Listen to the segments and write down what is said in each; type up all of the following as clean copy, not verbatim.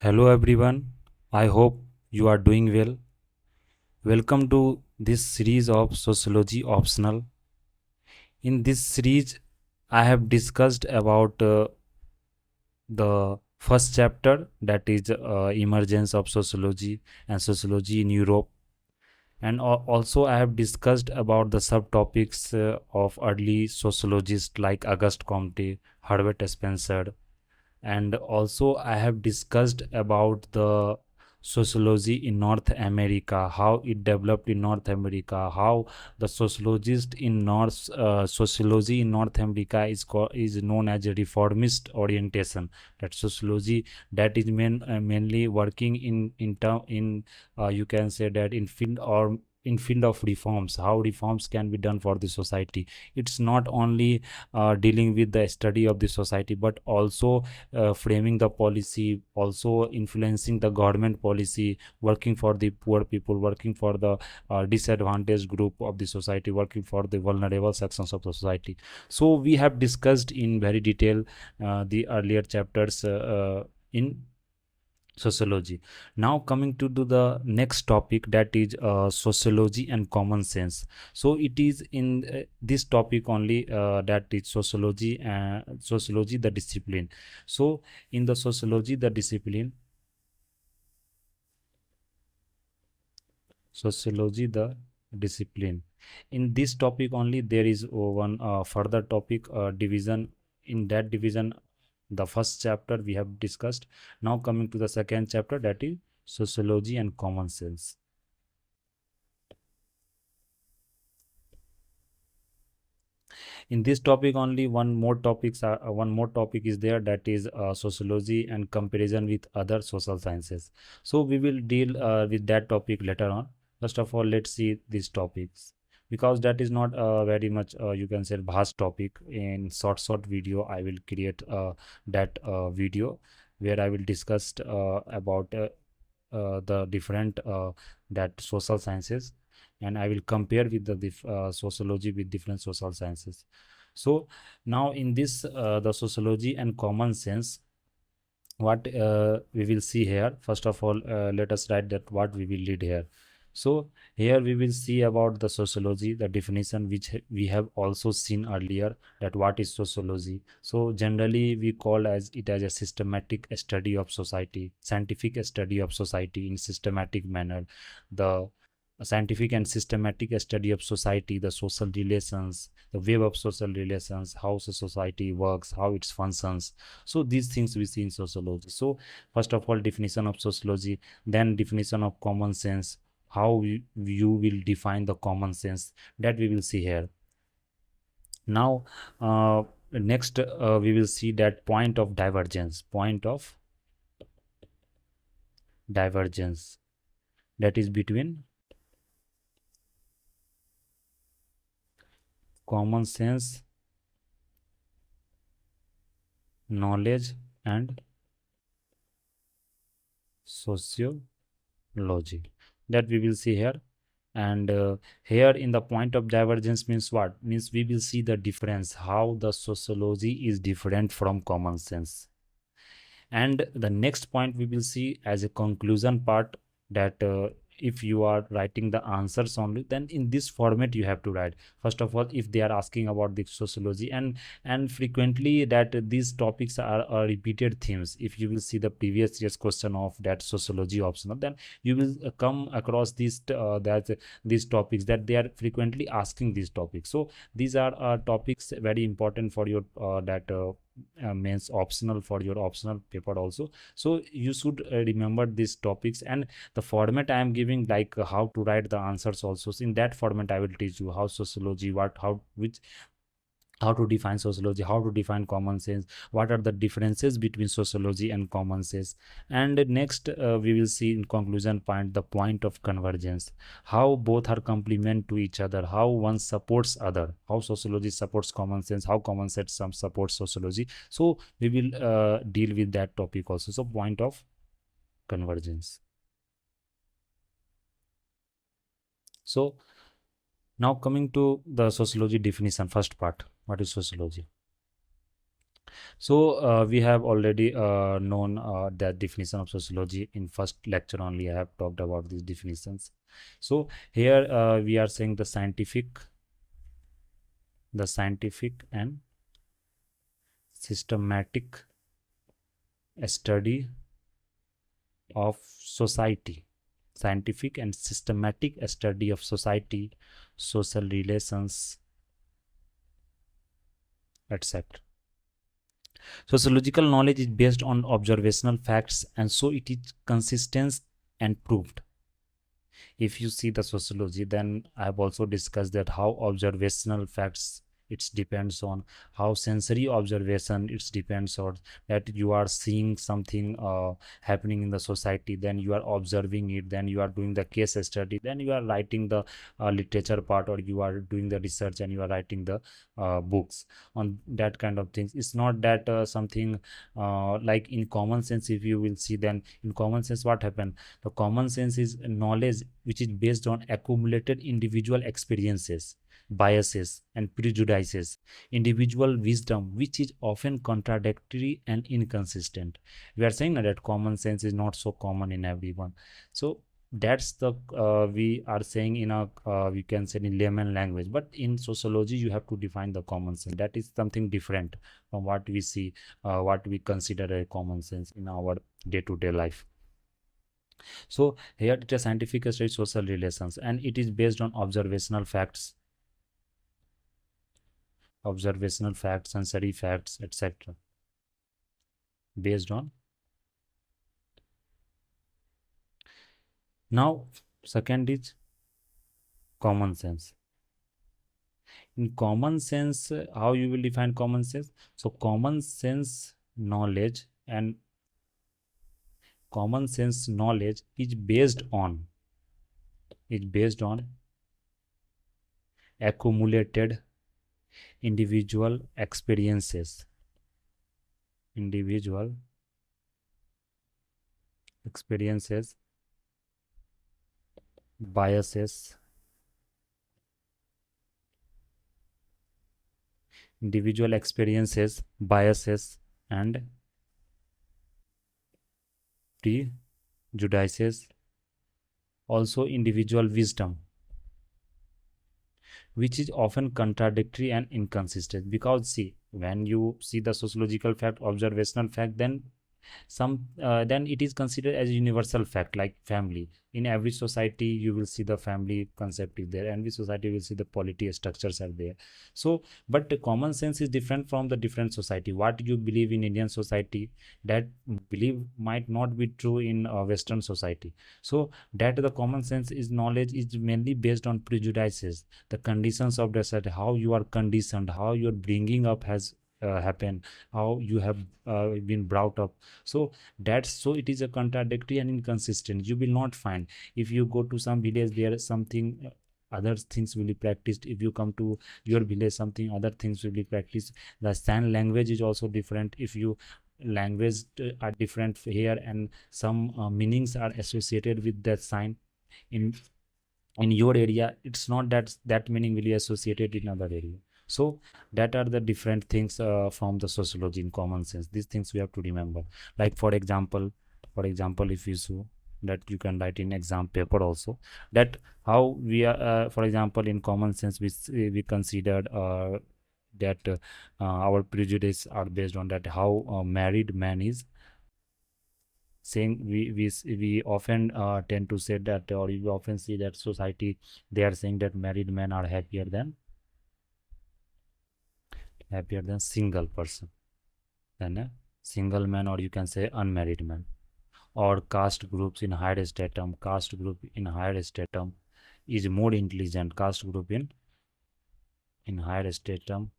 Hello everyone, I hope you are doing well. Welcome to this series of Sociology Optional. In this series, I have discussed about the first chapter, that is emergence of sociology and sociology in Europe. And also I have discussed about the subtopics of early sociologists like Auguste Comte, Herbert Spencer, and also I have discussed about the sociology in North America, how it developed in North America, how the sociologist in North sociology in North America is known as a reformist orientation. That sociology that is mainly working in you can say that in field or in field of reforms, how reforms can be done for the society. It's not only dealing with the study of the society, but also framing the policy, also influencing the government policy, working for the poor people, working for the disadvantaged group of the society, working for the vulnerable sections of the society. So we have discussed in very detail the earlier chapters in sociology. Now coming to the next topic, that is sociology and common sense. So it is in this topic only, that is sociology the discipline. So in the sociology the discipline, in this topic only there is one further topic division. In that division, the first chapter we have discussed. Now coming to the second chapter, that is sociology and common sense. In this topic only one more topic is there, that is sociology and comparison with other social sciences. So we will deal with that topic later on. First of all, let's see these topics, because that is not very much you can say vast topic. In short video I will create that video where I will discuss about the different that social sciences, and I will compare with the sociology with different social sciences. So now in this the sociology and common sense, what we will see here. First of all, let us write that what we will read here. So here we will see about the sociology, the definition which we have also seen earlier, that what is sociology. So generally we call as it as a systematic study of society, scientific study of society in systematic manner. The scientific and systematic study of society, the social relations, the web of social relations, how the society works, how it functions. So these things we see in sociology. So first of all, definition of sociology, then definition of common sense, how you will define the common sense, that we will see here. Now next we will see that point of divergence, that is between common sense, knowledge, and sociology, that we will see here. And here in the point of divergence means what means, we will see the difference, how the sociology is different from common sense. And the next point we will see as a conclusion part, that if you are writing the answers only, then in this format you have to write. First of all, if they are asking about the sociology, and frequently that these topics are repeated themes. If you will see the previous year's question of that sociology optional, then you will come across these topics, that they are frequently asking these topics. So these are topics very important for your that means optional, for your optional paper also. So you should remember these topics, and the format I am giving, like how to write the answers also. So in that format I will teach you how sociology, what how which how to define sociology, how to define common sense, what are the differences between sociology and common sense. And next we will see in conclusion point, the point of convergence, how both are complement to each other, how one supports other, how sociology supports common sense, how common sense some supports sociology. So we will deal with that topic also. So point of convergence. So now coming to the sociology definition, first part, what is sociology. So we have already known the definition of sociology. In first lecture only I have talked about these definitions. So here we are saying the scientific and systematic study of society, scientific and systematic study of society, social relations, etc. Sociological knowledge is based on observational facts, and so it is consistent and proved. If you see the sociology, then I have also discussed that how observational facts, it depends on how sensory observation, it depends on that you are seeing something happening in the society, then you are observing it, then you are doing the case study, then you are writing the literature part, or you are doing the research and you are writing the books on that kind of things. It's not that something like in common sense. If you will see, then in common sense what happened, the common sense is knowledge which is based on accumulated individual experiences, biases, and prejudices, individual wisdom, which is often contradictory and inconsistent. We are saying that common sense is not so common in everyone. So that's the we are saying in a we can say in layman language, but in sociology you have to define the common sense. That is something different from what we see, what we consider a common sense in our day-to-day life. So here it is scientific study social relations, and it is based on observational facts, sensory facts, etc. Based on now, second is common sense. In common sense, how you will define common sense? So common sense knowledge and common sense knowledge is based on accumulated individual individual experiences, biases, and prejudices, also individual wisdom, which is often contradictory and inconsistent. Because see, when you see the sociological fact, observational fact, then it is considered as a universal fact, like family. In every society you will see the family concept is there, every society will see the polity structures are there. So but the common sense is different from the different society. What you believe in Indian society, that belief might not be true in Western society. So that the common sense is knowledge is mainly based on prejudices, the conditions of the society, how you are conditioned, how your bringing up has happened, how you have been brought up. So that's so it is a contradictory and inconsistent. You will not find, if you go to some village there is something other things will be practiced. If you come to your village, something other things will be practiced. The sign language is also different. If you language are different here, and some meanings are associated with that sign in your area, it's not that that meaning will be associated in other area. So that are the different things from the sociology in common sense. These things we have to remember. Like for example, if you so that you can write in exam paper also, that how we are for example in common sense we considered that our prejudice are based on that how married man is saying. We often tend to say that, or we often see that society, they are saying that married men are happier than single person, than a single man, or you can say unmarried man. Or caste group in higher stratum is more intelligent. Caste group in higher stratum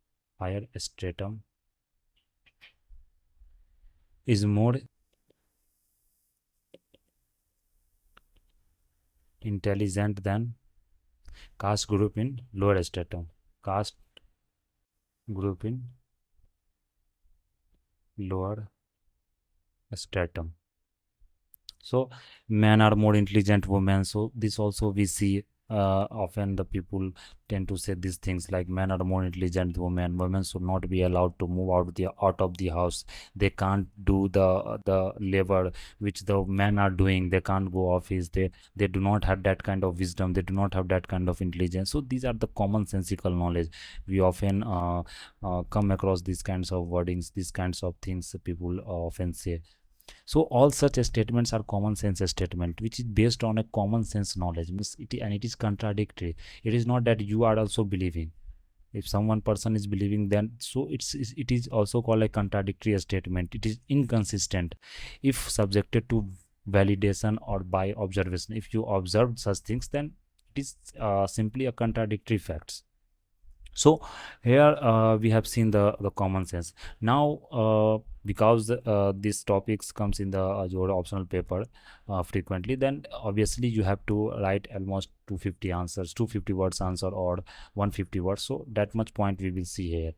is more intelligent than caste group in lower stratum. Caste group in lower stratum. So men are more intelligent women. So this also we see Often the people tend to say these things like men are more intelligent than women should not be allowed to move out of the house, they can't do the labor which the men are doing, they can't go office, they do not have that kind of wisdom, they do not have that kind of intelligence. So these are the commonsensical knowledge. We often come across these kinds of wordings, these kinds of things people often say. So all such statements are common sense statement which is based on a common sense knowledge, means and it is contradictory. It is not that you are also believing. If someone person is believing, then so it is also called a contradictory statement. It is inconsistent if subjected to validation or by observation. If you observe such things, then it is simply a contradictory facts. So here we have seen the common sense. Now because these topics comes in the your optional paper frequently, then obviously you have to write almost 250 answers, 250 words answer, or 150 words. So that much point we will see here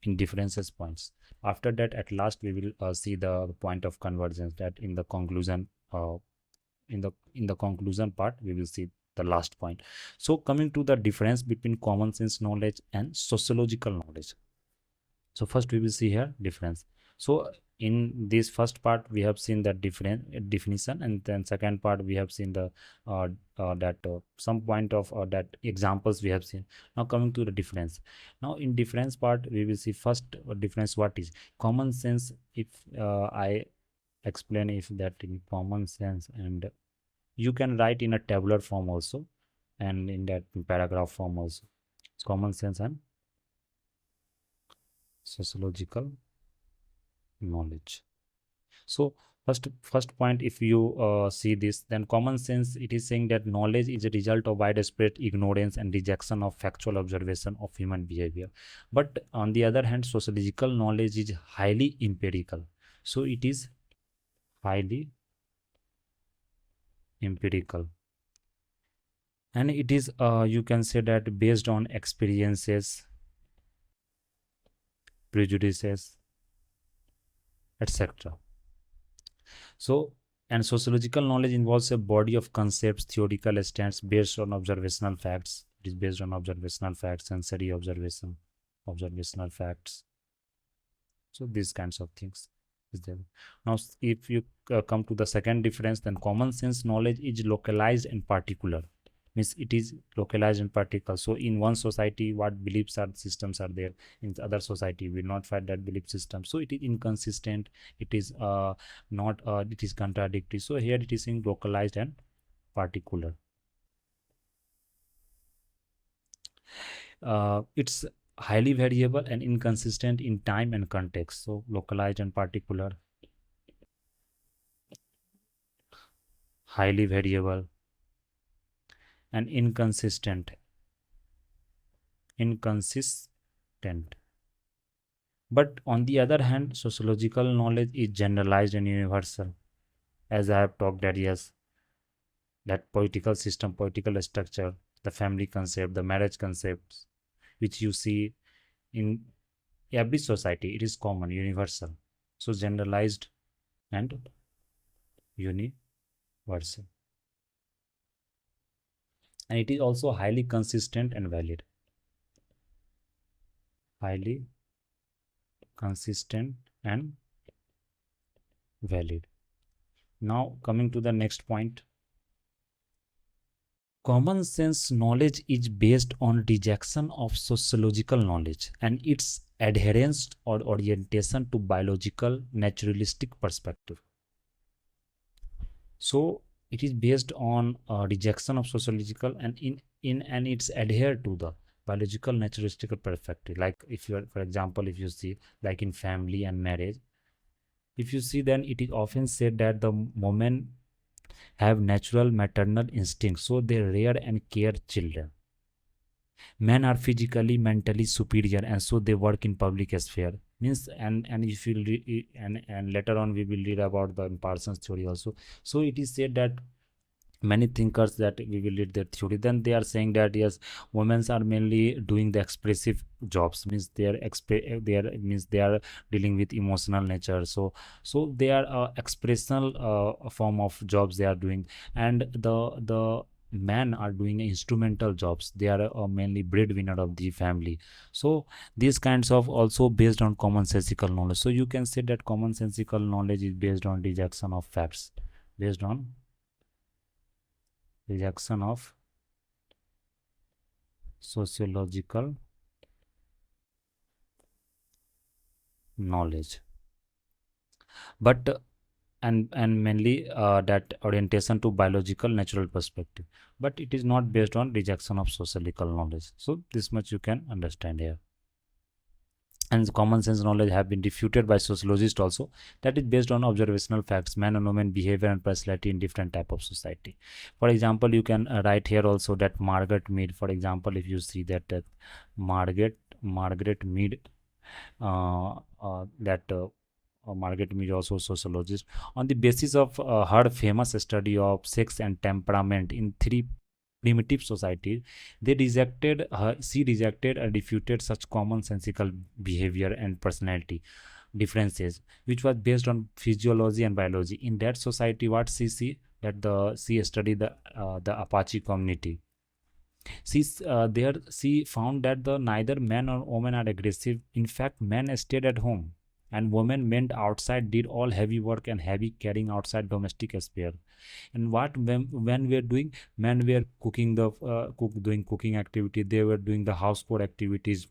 in differences points. After that, at last we will see the point of convergence, that in the conclusion, in the conclusion part we will see the last point. So coming to the difference between common sense knowledge and sociological knowledge. So first we will see here difference. So in this first part we have seen the different definition, and then second part we have seen the that some point of that examples we have seen. Now coming to the difference. Now in difference part we will see first difference, what is common sense. If I explain if that in common sense, and you can write in a tabular form also, and in that paragraph form also. It's common sense and sociological knowledge. So first point, if you see this, then common sense, it is saying that knowledge is a result of widespread ignorance and rejection of factual observation of human behavior. But on the other hand, sociological knowledge is highly empirical. So it is highly empirical, and it is you can say that based on experiences, prejudices, etc. So, and sociological knowledge involves a body of concepts, theoretical stands based on observational facts. It is based on observational facts, sensory observation, observational facts. So these kinds of things is there. Now if you come to the second difference, then common sense knowledge is localized and particular, means it is localized and particular. So in one society what beliefs are systems are there, in the other society we will not find that belief system. So it is inconsistent, it is not it is contradictory. So here it is in localized and particular. It's highly variable and inconsistent in time and context. So localized and particular, highly variable and inconsistent. But on the other hand, sociological knowledge is generalized and universal, as I have talked that yes, that political system, political structure, the family concept, the marriage concepts, which you see in every society, it is common, universal. So generalized and universal, and it is also highly consistent and valid. Highly consistent and valid. Now coming to the next point. Common sense knowledge is based on rejection of sociological knowledge and its adherence or orientation to biological naturalistic perspective. So it is based on rejection of sociological and in and it's adhere to the biological naturalistic perspective. Like if you are, for example, if you see like in family and marriage, if you see, then it is often said that the women have natural maternal instincts, so they rear and care children. Men are physically, mentally superior, and so they work in public sphere. Means and if you and later on we will read about the Parsons theory also. So it is said that many thinkers that we will read their theory, then they are saying that yes, women are mainly doing the expressive jobs, means they are means they are dealing with emotional nature. So they are expressional form of jobs they are doing, and the men are doing instrumental jobs. They are mainly breadwinner of the family. So these kinds of also based on commonsensical knowledge. So you can say that commonsensical knowledge is based on rejection of facts, based on rejection of sociological knowledge. But and mainly that orientation to biological natural perspective, but it is not based on rejection of sociological knowledge. So this much you can understand here. And common sense knowledge have been refuted by sociologists also, that is based on observational facts, man and woman behavior and personality in different type of society. For example, you can write here also that Margaret Mead, for example, if you see that Margaret Mead, that Margaret Mead, also sociologist, on the basis of her famous study of sex and temperament in three primitive societies, she rejected and refuted such commonsensical behavior and personality differences, which was based on physiology and biology. In that society, what she see that she studied the Apache community. She found that the neither men or women are aggressive. In fact, men stayed at home, and women went outside, did all heavy work and heavy carrying outside domestic sphere. And what when we are doing, men were cooking doing cooking activity. They were doing the household activities.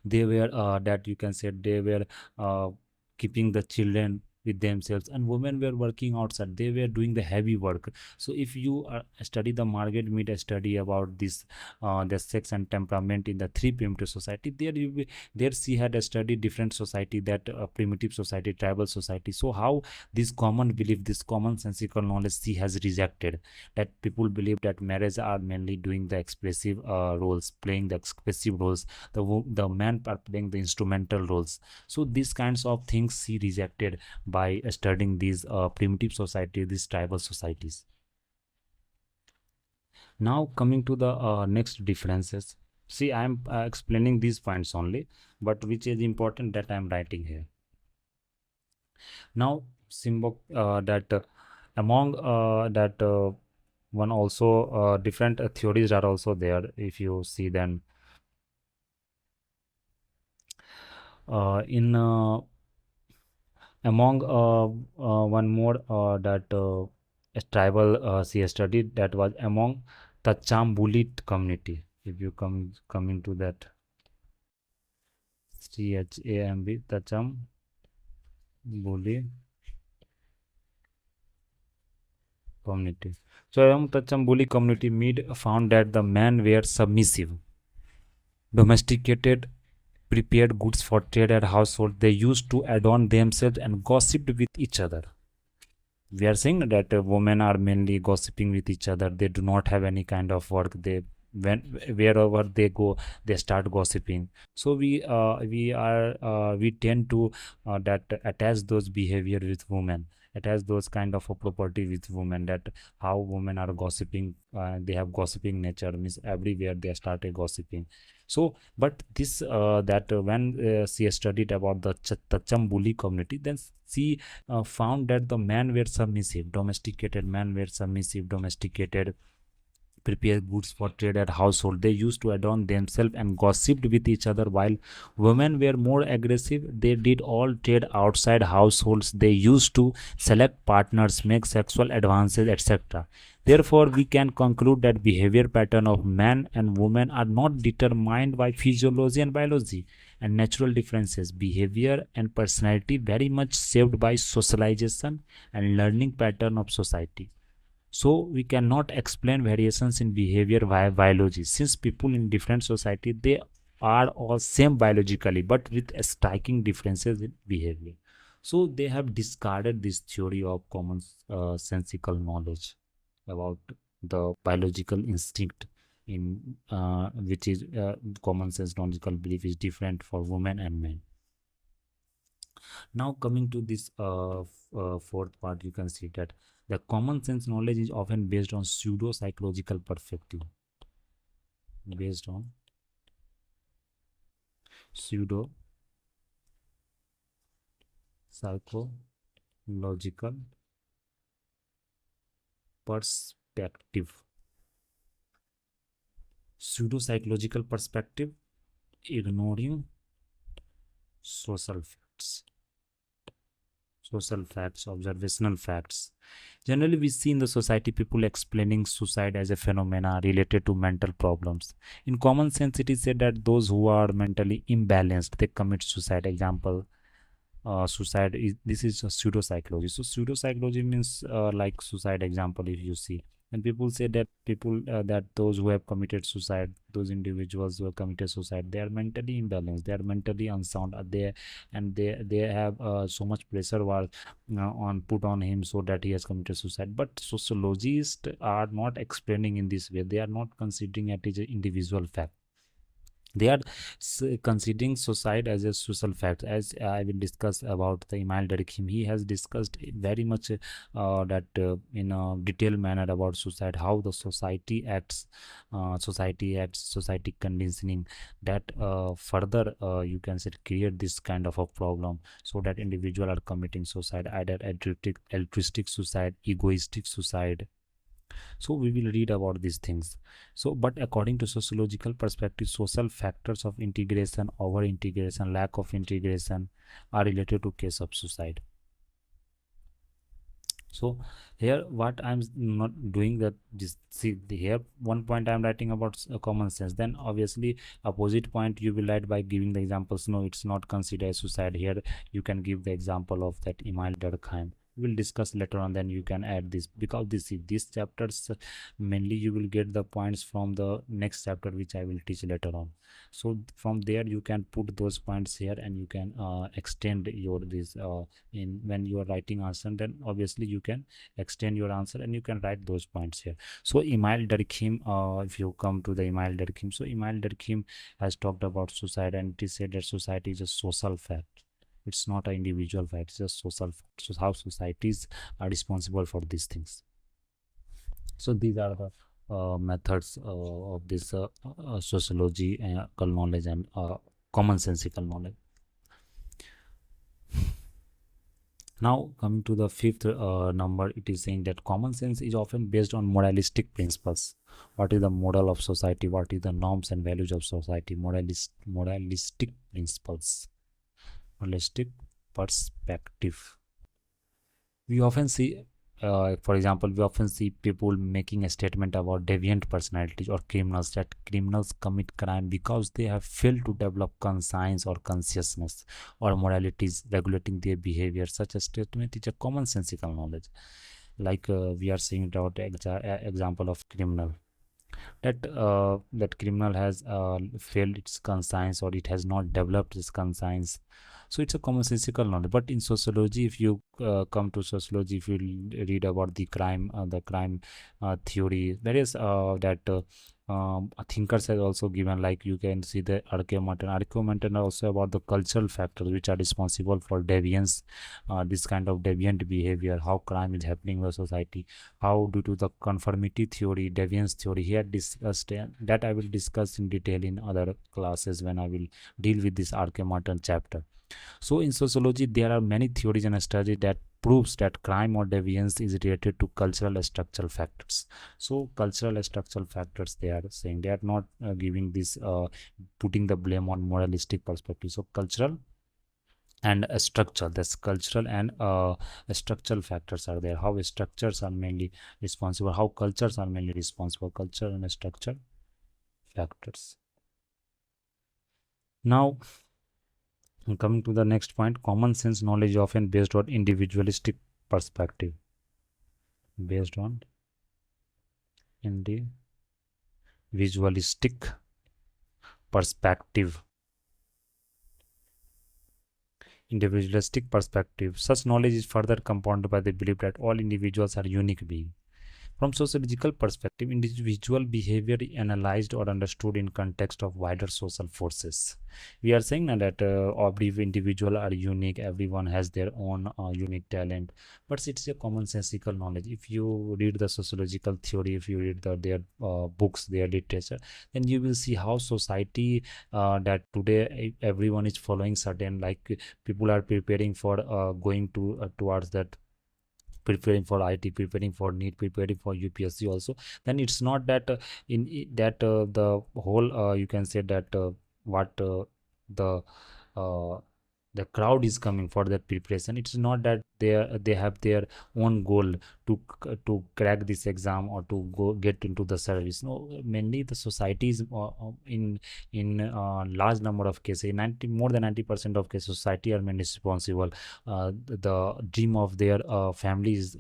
They were that you can say they were uh, keeping the children with themselves, and women were working outside. They were doing the heavy work. So if you study the Margaret Mead study about this, the sex and temperament in the three primitive society, there she had a study different society, that primitive society, tribal society. So how this common belief, this common sensical knowledge she has rejected, that people believe that marriage are mainly doing the expressive roles, playing the expressive roles, the men are playing the instrumental roles. So these kinds of things he rejected by studying these primitive society, these tribal societies. Now coming to the next differences. See, I am explaining these points only, but which is important that I am writing here. Now symbol that among that one also different theories are also there. If you see them in among one more that a tribal she studied, that was among the Chambulit community. If you come into that CHAMB, the Chambuli community. So among the Chambuli community, Mead found that the men were submissive, domesticated, prepared goods for trade and household. They used to adorn themselves and gossiped with each other. We are saying that women are mainly gossiping with each other. They do not have any kind of work. They, when wherever they go, they start gossiping. So we tend to that attach those behavior with women, attach those kind of a property with women, that how women are gossiping. They have gossiping nature, means everywhere they started gossiping. So but this that when she studied about the Tachambuli community, then she found that the men were submissive, domesticated men were submissive, domesticated, prepare goods for trade at household. They used to adorn themselves and gossiped with each other, while women were more aggressive. They did all trade outside households. They used to select partners, make sexual advances, etc. Therefore, we can conclude that behavior pattern of men and women are not determined by physiology and biology and natural differences. Behavior and personality very much shaped by socialization and learning pattern of society. So we cannot explain variations in behavior via biology, since people in different society, they are all same biologically but with striking differences in behavior. So they have discarded this theory of common sensical knowledge about the biological instinct, in which is common sense logical belief is different for women and men. Now coming to this fourth part, you can see that the common sense knowledge is often based on pseudo psychological perspective, based on pseudo psychological perspective. Pseudo psychological perspective, ignoring social facts. Social facts, observational facts. Generally, we see in the society people explaining suicide as a phenomena related to mental problems. In common sense, it is said that those who are mentally imbalanced they commit suicide. Example, suicide is this is a pseudo psychology. So pseudo psychology means like suicide example. If you see, and people say that people that those who have committed suicide, those individuals who have committed suicide, they are mentally imbalanced, they are mentally unsound, they and they have so much pressure was on put on him so that he has committed suicide. But sociologists are not explaining in this way. They are not considering it as an individual fact. They are considering suicide as a social fact. As I will discuss about the Emile Durkheim, he has discussed very much that in a detailed manner about suicide, how the society conditioning that further you can say create this kind of a problem, so that individual are committing suicide, either altruistic suicide, egoistic suicide. So we will read about these things. So but according to sociological perspective, social factors of integration, over integration, lack of integration are related to case of suicide. So here what I'm not doing that, this see here one point I'm writing about common sense, then obviously opposite point you will write by giving the examples. No, it's not considered suicide. Here you can give the example of that Emile Durkheim. We will discuss later on, then you can add this, because these chapters mainly you will get the points from the next chapter which I will teach later on. So from there you can put those points here, and you can extend your this in when you are writing answer, then obviously you can extend your answer and you can write those points here. So Emile Durkheim, if you come to the Emile Durkheim, so Emile Durkheim has talked about suicide, and it is said that society is a social fact. It's not an individual fact, it's a social fact. So how societies are responsible for these things. So these are the methods of this sociology, knowledge, and commonsensical knowledge. Now, coming to the fifth number, it is saying that common sense is often based on moralistic principles. What is the model of society? What is the norms and values of society? Moralistic principles, moralistic perspective. We often see, for example, we often see people making a statement about deviant personalities or criminals, that criminals commit crime because they have failed to develop conscience or consciousness or moralities regulating their behavior. Such a statement is a commonsensical knowledge. Like we are seeing about example of criminal, that criminal has failed its conscience, or it has not developed its conscience. So it's a commonsensical knowledge. But in sociology, if you come to sociology, if you read about the crime theory, there is that thinkers have also given, like you can see the argument also about the cultural factors which are responsible for deviance, this kind of deviant behavior, how crime is happening in the society, how due to the conformity theory, deviance theory. Here discussed that I will discuss in detail in other classes when I will deal with this Martin chapter. So in sociology, there are many theories and studies that proves that crime or deviance is related to cultural and structural factors. So cultural and structural factors, they are saying, they are not giving this putting the blame on moralistic perspective. So cultural and a structure, that's cultural and structural factors are there. How structures are mainly responsible, how cultures are mainly responsible, culture and structure factors. Now coming to the next point, common sense knowledge often based on individualistic perspective, based on individualistic perspective. Such knowledge is further compounded by the belief that all individuals are unique beings. From sociological perspective, individual behavior is analyzed or understood in context of wider social forces. We are saying now that every individual are unique, everyone has their own unique talent, but it's a commonsensical knowledge. If you read the sociological theory, if you read their books, their literature, then you will see how society that today everyone is following certain, like people are preparing for going to towards that preparing for IT, preparing for NEET, preparing for UPSC also, then it's not that that the whole you can say that what the uh, the crowd is coming for that preparation. It's not that they have their own goal to crack this exam or to go get into the service. No, mainly the societies in large number of cases, 90 more than 90% of cases, society are mainly responsible. The dream of their families,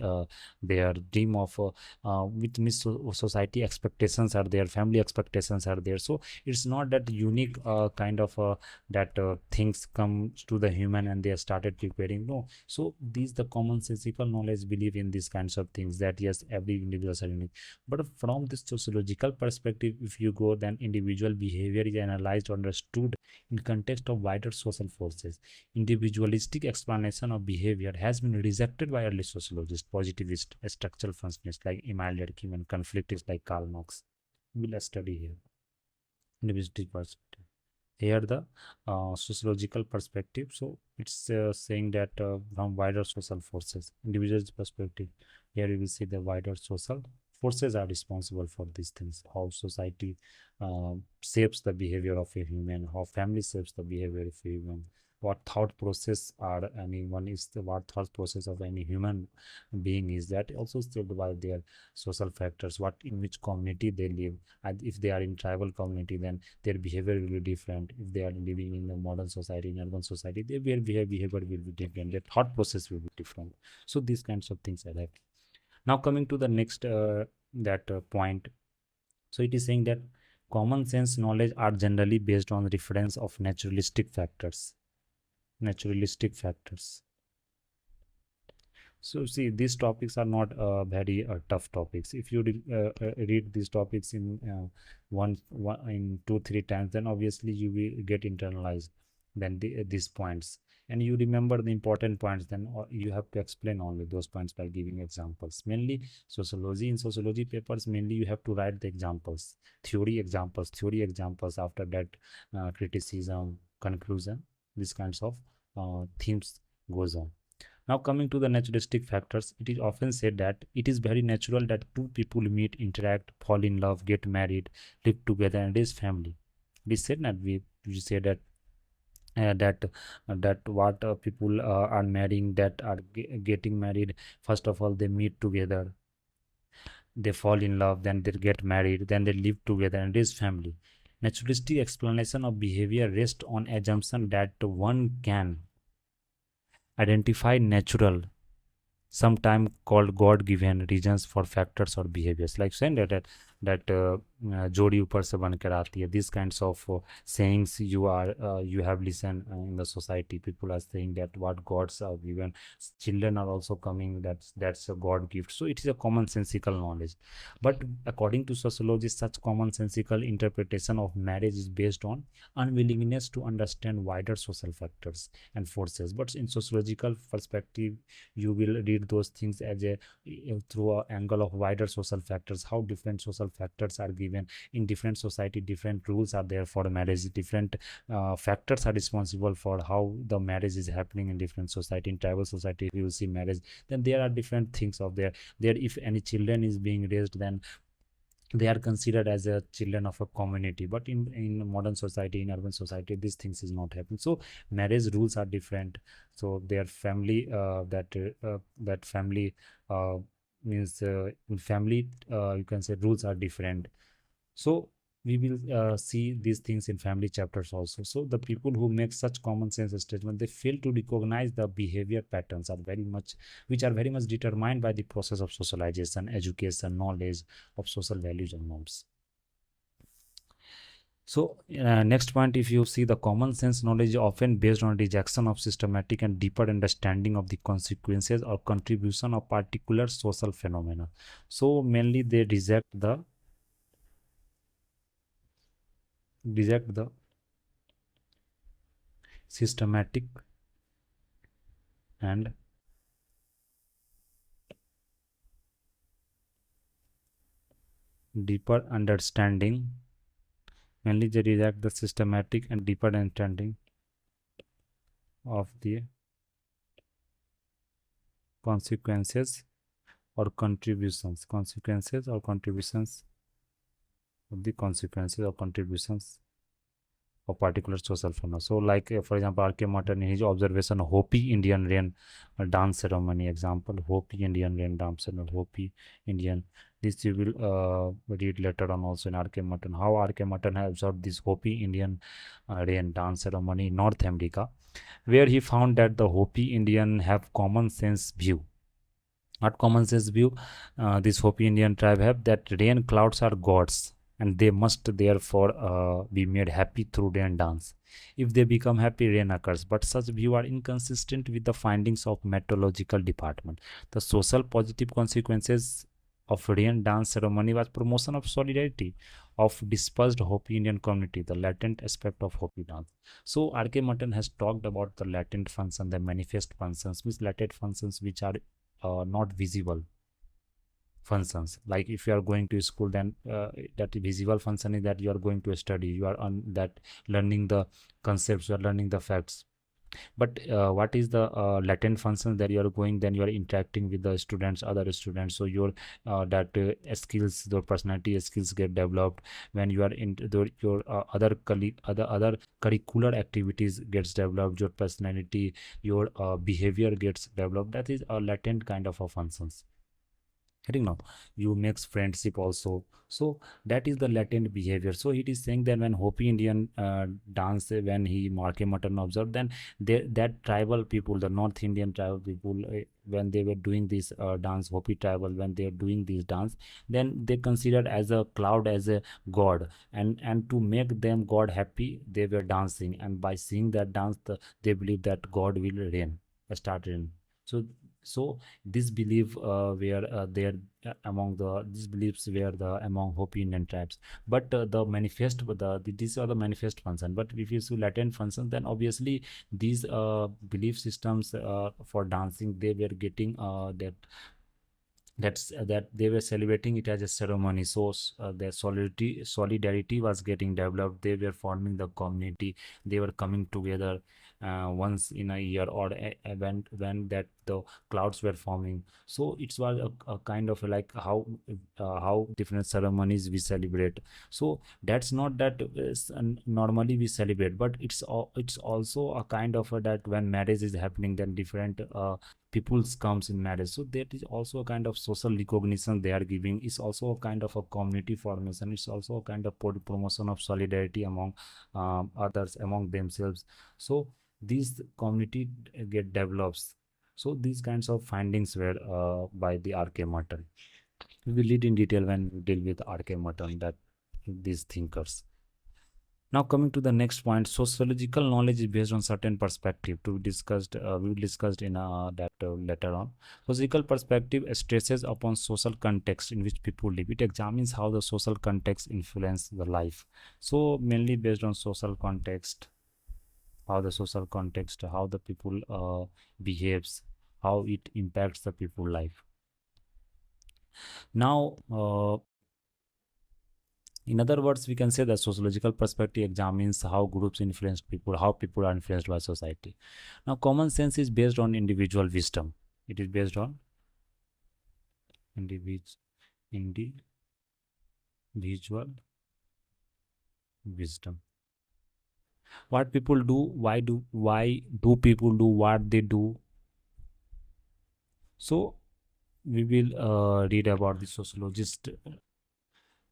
their dream of with means society expectations are there, family expectations are there. So it's not that unique kind of that things come to the human and they started preparing. No, so these the commonsensical knowledge believe in these kinds of things, that yes, every individual are unique. But from this sociological perspective, if you go, then individual behavior is analyzed or understood in context of wider social forces. Individualistic explanation of behavior has been rejected by early sociologists, positivist structural functionists like Emile Durkheim and conflictists like Karl Marx. We'll study here individualistic perspective. Here the sociological perspective. So it's saying that from wider social forces, individual's perspective, here you will see the wider social forces are responsible for these things, how society shapes the behavior of a human, how family shapes the behavior of a human, what thought process are anyone is the what thought process of any human being is, that also shaped by their social factors, what in which community they live. And if they are in tribal community, then their behavior will be different. If they are living in a modern society, in urban society, their behavior will be different, their thought process will be different. So these kinds of things are happening. Now coming to the next that point. So it is saying that common sense knowledge are generally based on reference of naturalistic factors. So see, these topics are not very tough topics. If you read these topics in one in 2 3 times, then obviously you will get internalized. Then these points, and you remember the important points. Then you have to explain only those points by giving examples. Mainly sociology, in sociology papers, mainly you have to write the examples, theory examples. After that, criticism, conclusion. These kinds of themes goes on. Now, coming to the naturalistic factors, it is often said that it is very natural that two people meet, interact, fall in love, get married, live together, and raise family. We said that we say that that what people are marrying, that are getting married. First of all, they meet together, they fall in love, then they get married, then they live together and raise family. Naturalistic explanation of behavior rests on assumption that one can identify natural, sometime called god-given reasons for factors or behaviors, like saying that जोड़ी ऊपर से बनकर आती है. These kinds of sayings you have listened in the society. People are saying that what gods are given, children are also coming, that's a god gift. So it is a commonsensical knowledge. But according to sociologists, such commonsensical interpretation of marriage is based on unwillingness to understand wider social factors and forces. But in sociological perspective, you will read those things as a through an angle of wider social factors, how different social factors are given in different society, different rules are there for marriage, different factors are responsible for how the marriage is happening in different society. In tribal society, if you see marriage, then there are different things of there. If any children is being raised, then they are considered as a children of a community. But in modern society, in urban society, these things is not happening. So marriage rules are different. So their family that family means in family, you can say rules are different. So we will see these things in family chapters also. So the people who make such common sense statement, they fail to recognize the behavior patterns are very much, which are very much determined by the process of socialization, education, knowledge of social values and norms. So next point, if you see, the common sense knowledge is often based on rejection of systematic and deeper understanding of the consequences or contribution of particular social phenomena. So mainly they reject the systematic and deeper understanding. Mainly they reject the systematic and deeper understanding of the consequences or contributions, consequences or contributions of the consequences or contributions of particular social phenomena. So, like for example, R.K. Martin in his observation, Hopi Indian rain dance ceremony example, Hopi Indian rain dance ceremony, Hopi Indian. This you will read later on also in R.K. Martin. How R.K. Martin has observed this Hopi Indian rain dance ceremony in North America, where he found that the Hopi Indian have common sense view. Not common sense view, this Hopi Indian tribe have that rain clouds are gods and they must therefore be made happy through rain dance. If they become happy, rain occurs. But such view are inconsistent with the findings of meteorological department. The social positive consequences of rain dance ceremony was promotion of solidarity of dispersed Hopi Indian community, the latent aspect of Hopi dance. So R.K. Mutton has talked about the latent function, the manifest functions, means latent functions which are not visible functions. Like if you are going to school, then that visible function is that you are going to study, you are on that learning the concepts, you are learning the facts. But what is the latent function that you are going, then you are interacting with the students, other students, so your that skills, your personality skills get developed. When you are in your other other curricular activities gets developed, your personality, your behavior gets developed. That is a latent kind of a functions. Getting now, you makes friendship also. So that is the latent behavior. So it is saying that when Hopi Indian dance, when he Marke Mutton observed, then that tribal people, the North Indian tribal people, when they were doing this dance, Hopi tribal, when they are doing this dance, then they considered as a cloud as a god, and to make them god happy, they were dancing, and by seeing that dance, they believe that God will rain, start rain. So so this belief were there among the these beliefs were the among Hopi Indian tribes. But the manifest, these are the manifest function. But if you see latent functions, then obviously these belief systems for dancing, they were getting that they were celebrating it as a ceremony. So their solidarity was getting developed. They were forming the community. They were coming together once in a year, or when that the clouds were forming. So it was a kind of like how different ceremonies we celebrate. So that's not that normally we celebrate, but it's also a kind of that when marriage is happening, then different peoples comes in marriage. So that is also a kind of social recognition they are giving. It's also a kind of a community formation. It's also a kind of promotion of solidarity among others, among themselves. So these community get develops. So these kinds of findings were by the R.K. Martin. We will read in detail when we deal with R.K. Martin, that these thinkers. Now coming to the next point, sociological knowledge is based on certain perspective to be discussed. We will discussed in that later on. Sociological perspective stresses upon social context in which people live. It examines how the social context influence the life. So mainly based on social context, how the social context, how the people behaves, how it impacts the people life. Now in other words, we can say that sociological perspective examines how groups influence people, how people are influenced by society. Now, common sense is based on individual wisdom. It is based on individual individual wisdom. What people do, why do people do what they do? So we will read about the sociologist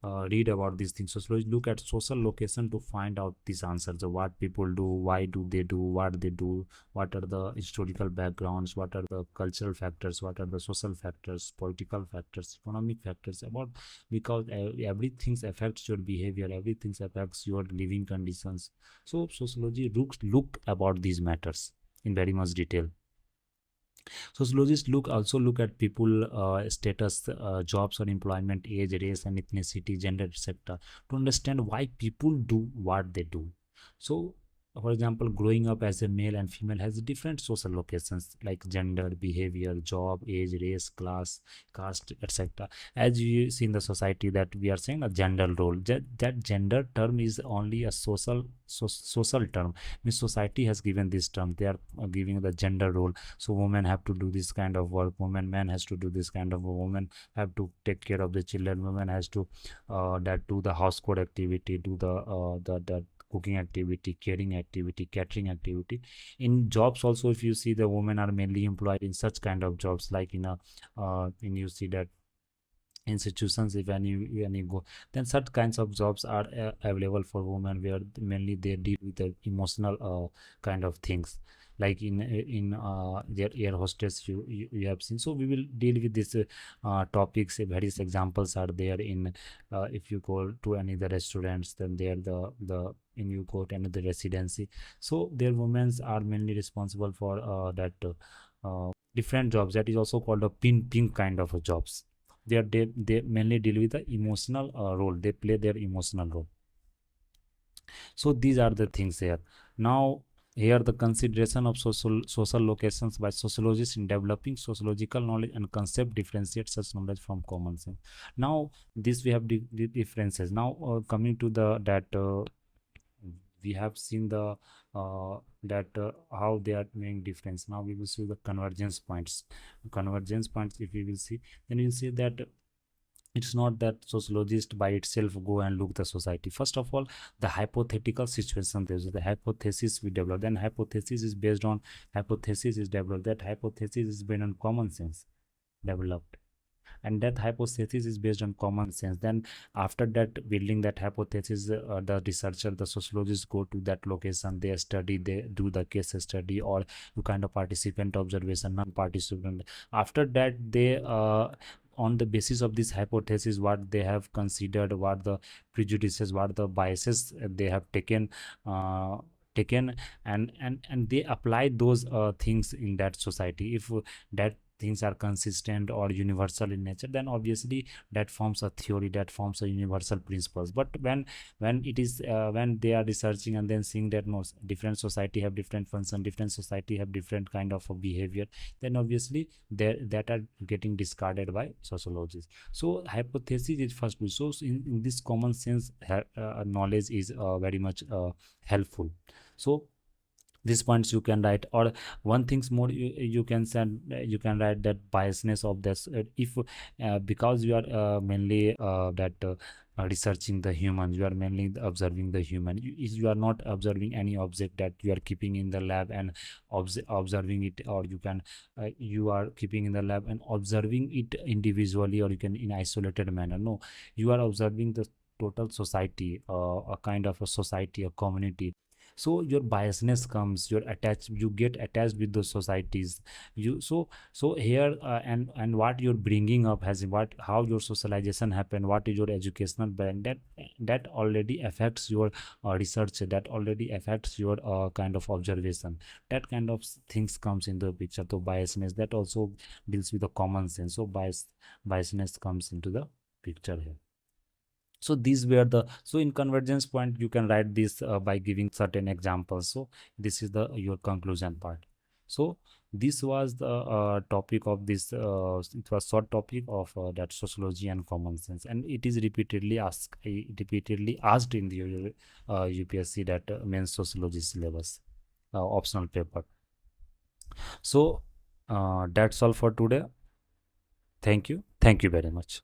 read about these things. So look at social location to find out these answers. So what people do, why do they do what they do, what are the historical backgrounds, what are the cultural factors, what are the social factors, political factors, economic factors, about, because everything affects your behavior, everything affects your living conditions. So sociology look about these matters in very much detail. Sociologists also look at people status, jobs or employment, age, race and ethnicity, gender, etc., to understand why people do what they do. So for example, growing up as a male and female has different social locations like gender, behavior, job, age, race, class, caste, etc. As you see in the society that we are saying a gender role, that gender term is only a social term. Means society has given this term. They are giving the gender role. So women have to do this kind of work. Women, man has to do this kind of. Women have to take care of the children. Women has to that do the household activity, do the cooking activity, caring activity, catering activity. In jobs also, if you see, the women are mainly employed in such kind of jobs, like in a in you see that institutions, if any go, then such kinds of jobs are available for women, where mainly they deal with the emotional kind of things, like in their air hostess, you have seen. So we will deal with this topics. Various examples are there in if you go to any of the restaurants, then there the in you go to another residency. So their women are mainly responsible for that different jobs, that is also called a pink kind of jobs. They mainly deal with the emotional role. They play their emotional role. So these are the things here. Now here the consideration of social locations by sociologists in developing sociological knowledge and concept differentiate such knowledge from common sense. Now this we have the differences. Now coming to the that we have seen the that how they are making difference. Now we will see the convergence points. Convergence points, if we will see, then we will see that it's not that sociologist by itself go and look the society. First of all, the hypothetical situation, there's the hypothesis we develop. Then hypothesis is based on, hypothesis is developed, that hypothesis is based on common sense developed, and that hypothesis is based on common sense. Then after that, building that hypothesis, the researcher, the sociologists go to that location, they study, they do the case study or kind of participant observation, non-participant. After that, they on the basis of this hypothesis, what they have considered, what the prejudices, what the biases they have taken, and they apply those things in that society. If that things are consistent or universal in nature, then obviously that forms a theory, that forms a universal principles. But when it is when they are researching and then seeing that no, different society have different function, different society have different kind of a behavior, then obviously that are getting discarded by sociologists. So hypothesis is first. So in this common sense knowledge is very much helpful. So these points you can write. Or one things more, you can send, you can write that biasness of this, if because you are mainly that researching the human, you are mainly observing the human. You are not observing any object that you are keeping in the lab and observing it, or you can you are keeping in the lab and observing it individually, or you can in isolated manner. No, you are observing the total society, a kind of a society, a community. So your biasness comes, your attach, you get attached with those societies. You so here and what you're bringing up has what, how your socialization happen, what is your educational brand, that already affects your research, that already affects your kind of observation. That kind of things comes in the picture. So biasness, that also deals with the common sense. So biasness comes into the picture here. So these were the, so in convergence point you can write this by giving certain examples. So this is the your conclusion part. So this was the topic of this it was short topic of that sociology and common sense, and it is repeatedly asked in the UPSC, that main sociology syllabus optional paper. So that's all for today. Thank you very much.